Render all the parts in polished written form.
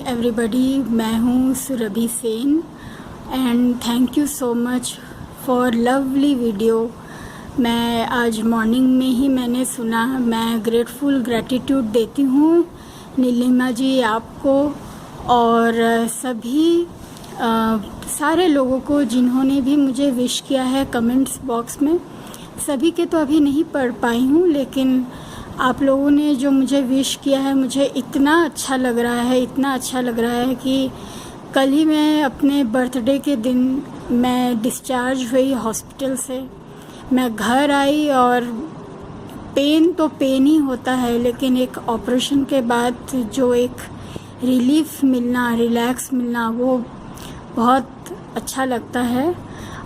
Everybody, मैं हूँ Surabhi Sen and thank you so much for lovely video. मैं आज मॉर्निंग में ही मैंने सुना। मैं ग्रेटिट्यूड देती हूँ नीलिमा जी आपको और सभी सारे लोगों को जिन्होंने भी मुझे विश किया है कमेंट्स बॉक्स में। सभी के तो अभी नहीं पढ़ पाई हूँ, लेकिन आप लोगों ने जो मुझे विश किया है मुझे इतना अच्छा लग रहा है कि कल ही मैं अपने बर्थडे के दिन मैं डिस्चार्ज हुई हॉस्पिटल से। मैं घर आई और पेन तो पेन ही होता है, लेकिन एक ऑपरेशन के बाद जो एक रिलीफ मिलना, रिलैक्स मिलना, वो बहुत अच्छा लगता है।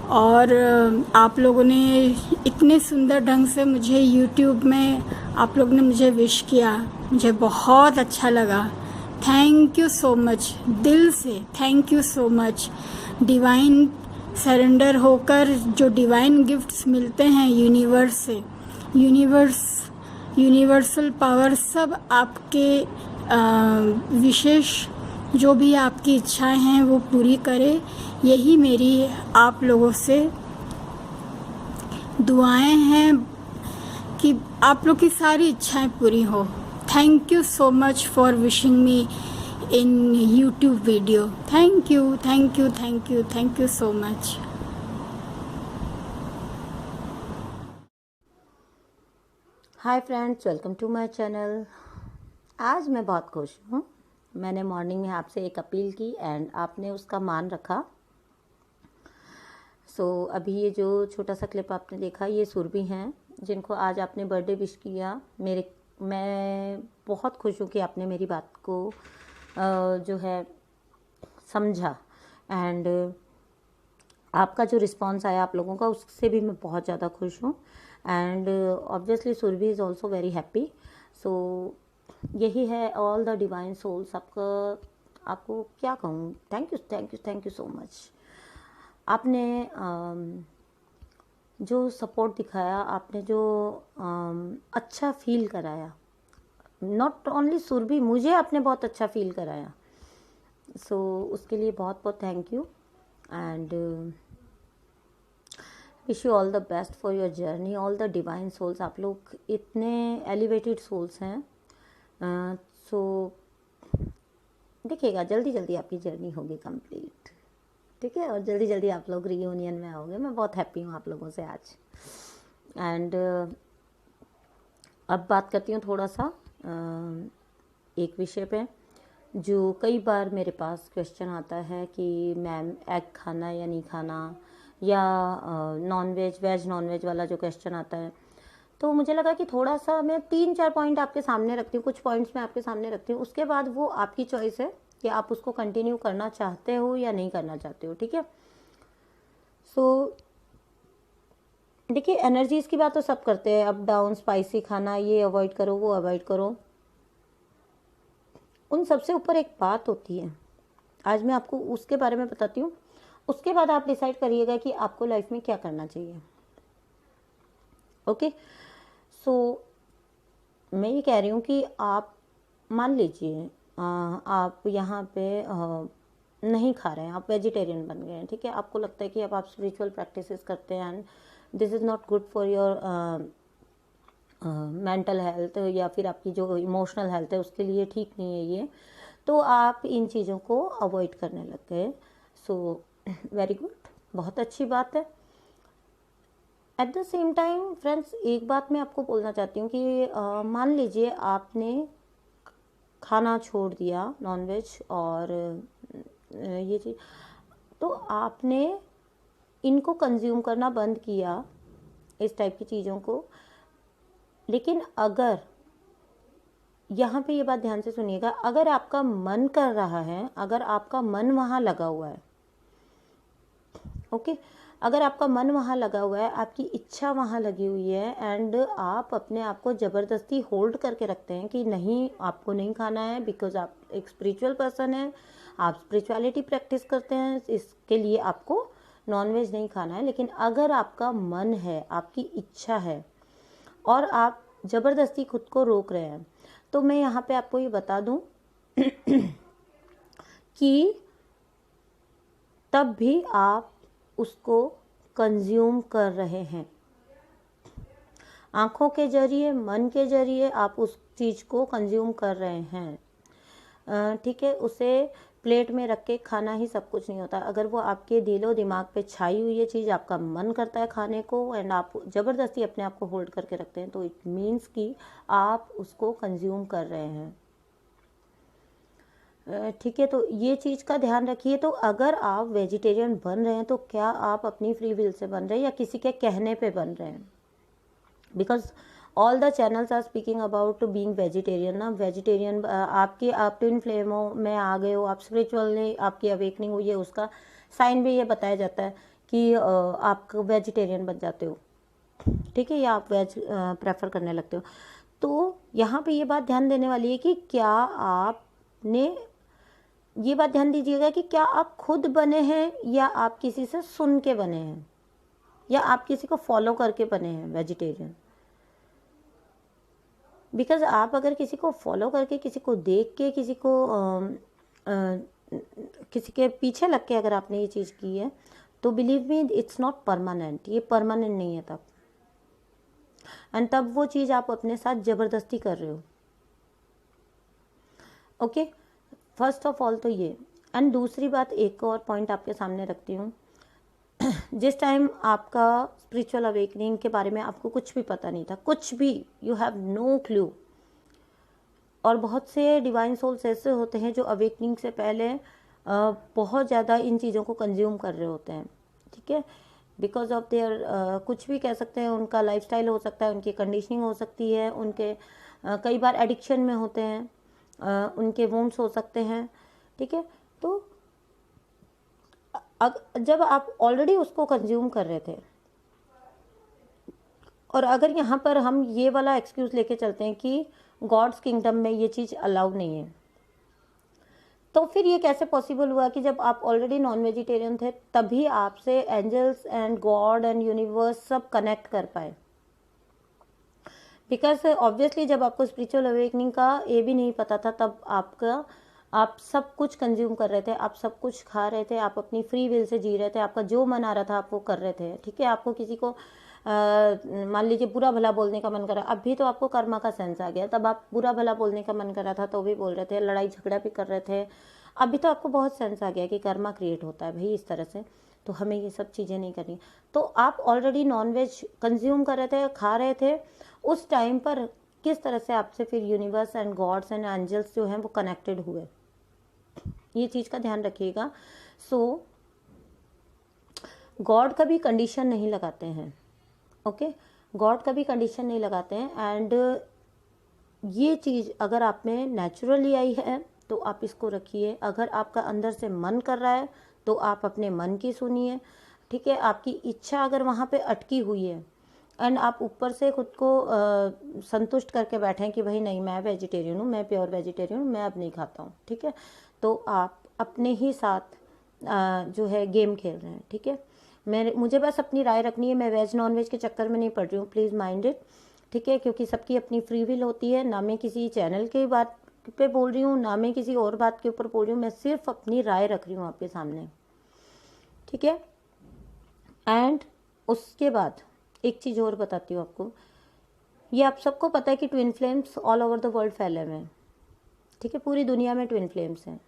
और आप लोगों ने इतने सुंदर ढंग से मुझे यूट्यूब में आप लोगों ने मुझे विश किया, मुझे बहुत अच्छा लगा। थैंक यू सो मच, दिल से thank you so much. Divine surrender होकर जो डिवाइन गिफ्ट्स मिलते हैं यूनिवर्स से, यूनिवर्सल पावर सब आपके विशेष जो भी आपकी इच्छाएं हैं वो पूरी करे। यही मेरी आप लोगों से दुआएं हैं कि आप लोग की सारी इच्छाएं पूरी हो। Thank you so much for wishing me in YouTube video. Thank you so much. Hi friends, welcome to my channel. आज मैं बहुत खुश हूँ। मैंने मॉर्निंग में आपसे एक अपील की एंड आपने उसका मान रखा। अभी ये जो छोटा सा क्लिप आपने देखा, ये सुरभि हैं जिनको आज आपने बर्थडे विश किया। मैं बहुत खुश हूँ कि आपने मेरी बात को जो है समझा एंड आपका जो रिस्पॉन्स आया आप लोगों का, उससे भी मैं बहुत ज़्यादा खुश हूँ and obviously Surabhi is also very happy. यही है ऑल द डिवाइन सोल्स। आपको क्या कहूँ, थैंक यू सो मच। आपने जो सपोर्ट दिखाया, आपने जो अच्छा फील कराया, नॉट ओनली सुरभि, मुझे आपने बहुत अच्छा फील कराया। उसके लिए बहुत बहुत thank you and wish you all the best for your journey. All the divine souls, आप लोग इतने एलिवेटेड सोल्स हैं। देखिएगा जल्दी जल्दी आपकी जर्नी होगी कंप्लीट, ठीक है, और जल्दी जल्दी आप लोग रियूनियन में आओगे। मैं बहुत हैप्पी हूँ आप लोगों से आज। एंड अब बात करती हूँ थोड़ा सा एक विषय पे जो कई बार मेरे पास क्वेश्चन आता है कि मैम एग खाना या नहीं खाना, या वेज नॉन वेज वाला जो क्वेश्चन आता है। तो मुझे लगा कि थोड़ा सा मैं 3-4 पॉइंट आपके सामने रखती हूँ, कुछ पॉइंट्स मैं आपके सामने रखती हूँ, उसके बाद वो आपकी चॉइस है कि आप उसको कंटिन्यू करना चाहते हो या नहीं करना चाहते हो, ठीक है। देखिए, एनर्जीज की बात तो सब करते हैं, अप डाउन, स्पाइसी खाना, ये अवॉइड करो, वो अवॉइड करो। उन सबसे ऊपर एक बात होती है, आज मैं आपको उसके बारे में बताती हूँ। उसके बाद आप डिसाइड करिएगा कि आपको लाइफ में क्या करना चाहिए। ओके, मैं ये कह रही हूँ कि आप मान लीजिए आप यहाँ पे नहीं खा रहे हैं, आप वेजिटेरियन बन गए हैं, ठीक है। आपको लगता है कि अब आप स्पिरिचुअल प्रैक्टिसेस करते हैं and this is not good for your mental health, या फिर आपकी जो इमोशनल हेल्थ है उसके लिए ठीक नहीं है ये, तो आप इन चीज़ों को अवॉइड करने लग गए। वेरी गुड, बहुत अच्छी बात है। At the same time friends, एक बात मैं आपको बोलना चाहती हूँ कि मान लीजिए आपने खाना छोड़ दिया नॉनवेज और ये चीज़, तो आपने इनको कंज्यूम करना बंद किया, इस टाइप की चीज़ों को। लेकिन अगर यहाँ पे ये बात ध्यान से सुनिएगा, अगर आपका मन कर रहा है, अगर आपका मन वहाँ लगा हुआ है, ओके, अगर आपका मन वहाँ लगा हुआ है, आपकी इच्छा वहाँ लगी हुई है एंड आप अपने आप को ज़बरदस्ती होल्ड करके रखते हैं कि नहीं, आपको नहीं खाना है बिकॉज आप एक स्पिरिचुअल पर्सन हैं, आप स्पिरिचुअलिटी प्रैक्टिस करते हैं, इसके लिए आपको नॉनवेज नहीं खाना है। लेकिन अगर आपका मन है, आपकी इच्छा है और आप ज़बरदस्ती खुद को रोक रहे हैं, तो मैं यहाँ पे आपको ये बता दूँ कि तब भी आप उसको कंज्यूम कर रहे हैं। आँखों के जरिए, मन के जरिए आप उस चीज़ को कंज्यूम कर रहे हैं। ठीक है, उसे प्लेट में रख के खाना ही सब कुछ नहीं होता। अगर वो आपके दिलो दिमाग पे छाई हुई है चीज़, आपका मन करता है खाने को एंड आप ज़बरदस्ती अपने आप को होल्ड करके रखते हैं, तो इट मीन्स कि आप उसको कंज्यूम कर रहे हैं। ठीक है, तो ये चीज़ का ध्यान रखिए। तो अगर आप वेजिटेरियन बन रहे हैं तो क्या आप अपनी फ्री विल से बन रहे हैं या किसी के कहने पे बन रहे हैं? Because all the channels are speaking about being vegetarian ना। वेजिटेरियन आपके आप ट्विन फ्लेमों में आ गए हो, आप स्पिरिचुअली आपकी अवेकनिंग हुई है, उसका साइन भी ये बताया जाता है कि आप वेजिटेरियन बन जाते हो। ठीक है, या आप वेज प्रेफर करने लगते हो। तो यहाँ पे ये बात ध्यान देने वाली है कि क्या आपने, ये बात ध्यान दीजिएगा कि क्या आप खुद बने हैं या आप किसी से सुन के बने हैं या आप किसी को फॉलो करके बने हैं वेजिटेरियन। बिकॉज आप अगर किसी को फॉलो करके, किसी को देख के, किसी के पीछे लग के अगर आपने ये चीज़ की है, तो believe me it's not permanent. ये परमानेंट नहीं है तब, एंड तब वो चीज़ आप अपने साथ ज़बरदस्ती कर रहे हो। ओके, फर्स्ट ऑफ ऑल तो ये। एंड दूसरी बात, एक और पॉइंट आपके सामने रखती हूँ। जिस टाइम आपका स्पिरिचुअल अवेकनिंग के बारे में आपको कुछ भी पता नहीं था, कुछ भी, यू हैव नो क्लू। और बहुत से डिवाइन सोल्स ऐसे होते हैं जो अवेकनिंग से पहले बहुत ज़्यादा इन चीज़ों को कंज्यूम कर रहे होते हैं। ठीक है, बिकॉज ऑफ देयर, कुछ भी कह सकते हैं, उनका लाइफस्टाइल हो सकता है, उनकी कंडीशनिंग हो सकती है, उनके कई बार एडिक्शन में होते हैं, उनके वोम्स हो सकते हैं। ठीक है, तो जब आप ऑलरेडी उसको कंज्यूम कर रहे थे, और अगर यहाँ पर हम ये वाला एक्सक्यूज लेके चलते हैं कि गॉड्स किंगडम में ये चीज़ अलाउ नहीं है, तो फिर ये कैसे पॉसिबल हुआ कि जब आप ऑलरेडी नॉन वेजिटेरियन थे तभी आपसे angels and God and universe सब कनेक्ट कर पाए? बिकॉज ऑब्वियसली जब आपको स्पिरिचुअल अवेकनिंग का ये भी नहीं पता था, तब आप सब कुछ कंज्यूम कर रहे थे, आप सब कुछ खा रहे थे, आप अपनी फ्री विल से जी रहे थे, आपका जो मन आ रहा था आप वो कर रहे थे। ठीक है, आपको किसी को मान लीजिए बुरा भला बोलने का मन करा, अभी तो आपको कर्मा का सेंस आ गया, तब आप बुरा भला बोलने का मन कर रहा था तो भी बोल रहे थे, लड़ाई झगड़ा भी कर रहे थे, अभी तो आपको बहुत सेंस आ गया कि कर्मा क्रिएट होता है भाई इस तरह से, तो हमें ये सब चीज़ें नहीं करनी। तो आप ऑलरेडी नॉन वेज कंज्यूम कर रहे थे, खा रहे थे, उस टाइम पर किस तरह से आपसे फिर universe and gods and angels जो हैं वो कनेक्टेड हुए? ये चीज़ का ध्यान रखिएगा। सो गॉड कभी कंडीशन नहीं लगाते हैं। ओके, गॉड कभी कंडीशन नहीं लगाते हैं। एंड ये चीज़ अगर आप में नेचुरली आई है तो आप इसको रखिए। अगर आपका अंदर से मन कर रहा है तो आप अपने मन की सुनिए। ठीक है, आपकी इच्छा अगर वहाँ पे अटकी हुई है एंड आप ऊपर से खुद को संतुष्ट करके बैठें कि भाई नहीं, मैं वेजिटेरियन हूँ, मैं प्योर वेजिटेरियन हूँ, मैं अब नहीं खाता हूँ, ठीक है, तो आप अपने ही साथ जो है गेम खेल रहे हैं। ठीक है, मुझे बस अपनी राय रखनी है, मैं वेज नॉन वेज के चक्कर में नहीं पड़ रही हूँ, प्लीज़ माइंड इट। ठीक है, क्योंकि सबकी अपनी फ्री विल होती है, ना मैं किसी चैनल की बात पे बोल रही हूँ, ना मैं किसी और बात के ऊपर बोल रही हूँ, मैं सिर्फ अपनी राय रख रही हूँ आपके सामने। ठीक है, एंड उसके बाद एक चीज़ और बताती हूँ आपको। ये आप सबको पता है कि twin flames all over the world फैले हुए हैं। ठीक है, पूरी दुनिया में ट्विन फ्लेम्स हैं।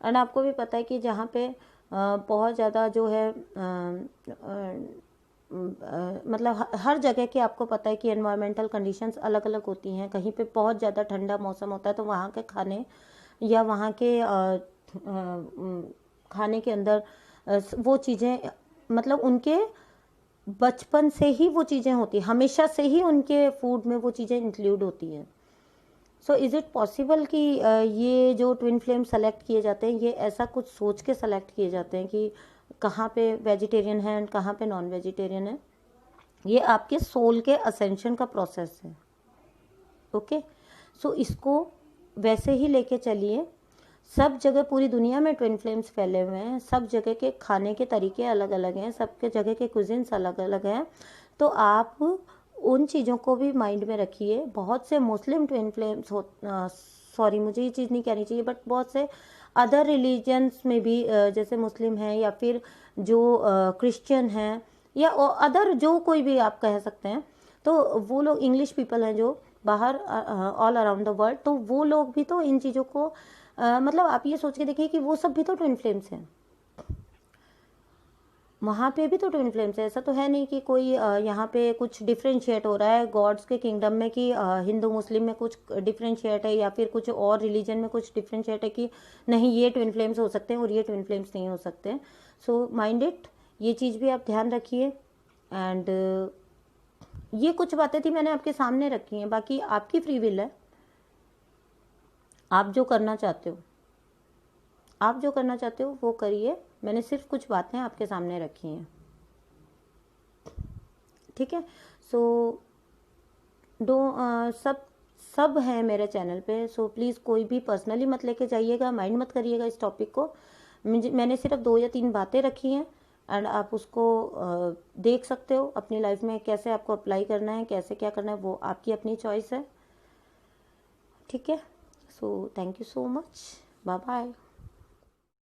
एंड आपको भी पता है कि जहाँ पे बहुत ज़्यादा जो है मतलब हर जगह के आपको पता है कि एनवायरमेंटल कंडीशंस अलग अलग होती हैं। कहीं पे बहुत ज़्यादा ठंडा मौसम होता है तो वहाँ के खाने या वहाँ के खाने के अंदर वो चीज़ें, मतलब उनके बचपन से ही वो चीज़ें होती हैं, हमेशा से ही उनके फूड में वो चीज़ें इंक्लूड होती हैं। सो इज़ इट पॉसिबल कि ये जो ट्विन फ्लेम सेलेक्ट किए जाते हैं ये ऐसा कुछ सोच के सेलेक्ट किए जाते हैं कि कहाँ पे वेजिटेरियन है एंड कहाँ पे नॉन वेजिटेरियन है? ये आपके सोल के असेंशन का प्रोसेस है। ओके, सो इसको वैसे ही लेके चलिए। सब जगह पूरी दुनिया में ट्विन फ्लेम्स फैले हुए हैं, सब जगह के खाने के तरीके अलग अलग हैं, सबके जगह के कुजिन्स अलग अलग हैं। तो आप उन चीज़ों को भी माइंड में रखिए। बहुत से मुस्लिम ट्विन फ्लेम्स सॉरी मुझे ये चीज़ नहीं कहनी चाहिए, बट बहुत से अदर रिलीजन्स में भी जैसे मुस्लिम हैं या फिर जो क्रिश्चियन हैं या अदर जो कोई भी आप कह सकते हैं, तो वो लोग इंग्लिश पीपल हैं जो बाहर ऑल अराउंड द वर्ल्ड, तो वो लोग भी तो इन चीज़ों को मतलब आप ये सोच के देखिए कि वो सब भी तो ट्विन फ्लेम्स हैं, वहाँ पे भी तो ट्विन फ्लेम्स है। ऐसा तो है नहीं कि कोई यहाँ पे कुछ डिफ्रेंशिएट हो रहा है गॉड्स के किंगडम में कि हिंदू मुस्लिम में कुछ डिफ्रेंशिएट है या फिर कुछ और रिलीजन में कुछ डिफ्रेंशिएट है कि नहीं ये ट्विन फ्लेम्स हो सकते हैं और ये ट्विन फ्लेम्स नहीं हो सकते। सो माइंड इट, ये चीज़ भी आप ध्यान रखिए। एंड ये कुछ बातें थी मैंने आपके सामने रखी हैं, बाकी आपकी फ्री विल है, आप जो करना चाहते हो वो करिए। मैंने सिर्फ कुछ बातें आपके सामने रखी हैं, ठीक है। सो सब है मेरे चैनल पे, सो प्लीज़ कोई भी पर्सनली मत लेके जाइएगा, माइंड मत करिएगा इस टॉपिक को। मैंने सिर्फ 2 या 3 बातें रखी हैं एंड आप उसको देख सकते हो अपनी लाइफ में कैसे आपको अप्लाई करना है, कैसे क्या करना है, वो आपकी अपनी चॉइस है, ठीक है। So thank you so much, bye bye.